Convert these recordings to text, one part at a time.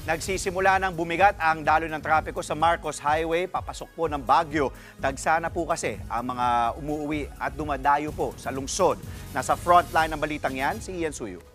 Nagsisimula ng bumigat ang daloy ng trapiko sa Marcos Highway, papasok po ng Baguio. Tagsana po kasi ang mga umuuwi at dumadayo po sa lungsod. Nasa frontline ng balitang yan, si Ian Suyo.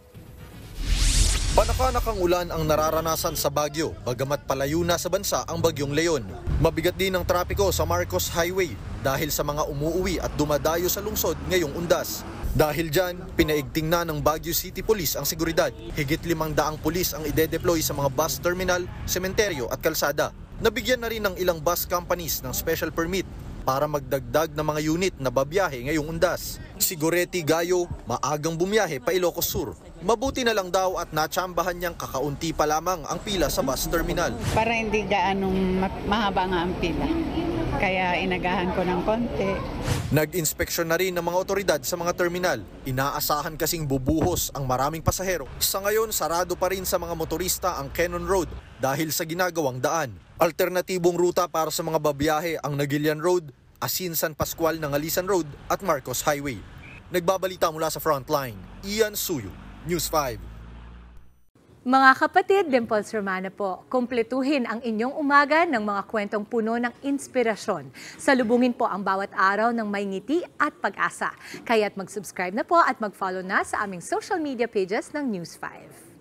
Panakanakang ulan ang nararanasan sa Baguio, bagamat palayo na sa bansa ang Bagyong Leon. Mabigat din ang trapiko sa Marcos Highway dahil sa mga umuuwi at dumadayo sa lungsod ngayong undas. Dahil dyan, pinaigting na ng Baguio City Police ang seguridad. Higit 500 pulis ang ide-deploy sa mga bus terminal, sementeryo at kalsada. Nabigyan na rin ng ilang bus companies ng special permit para magdagdag ng mga unit na babiyahe ngayong undas. Si Goretti Gayo, maagang bumiyahe pa Ilocos Sur. Mabuti na lang daw at natsambahan niyang kakaunti pa lamang ang pila sa bus terminal. Para hindi gaanong mahaba nga ang pila. Kaya inagahan ko ng konti. Nag-inspeksyon na rin ng mga otoridad sa mga terminal. Inaasahan kasing bubuhos ang maraming pasahero. Sa ngayon, sarado pa rin sa mga motorista ang Cannon Road dahil sa ginagawang daan. Alternatibong ruta para sa mga babiyahe ang Nagilian Road, Asin San Pascual ng Alisan Road at Marcos Highway. Nagbabalita mula sa Frontline, Ian Suyo, News 5. Mga kapatid, Dimples Romana po, kumpletuhin ang inyong umaga ng mga kwentong puno ng inspirasyon. Salubungin po ang bawat araw ng may ngiti at pag-asa. Kaya't mag-subscribe na po at mag-follow na sa aming social media pages ng News 5.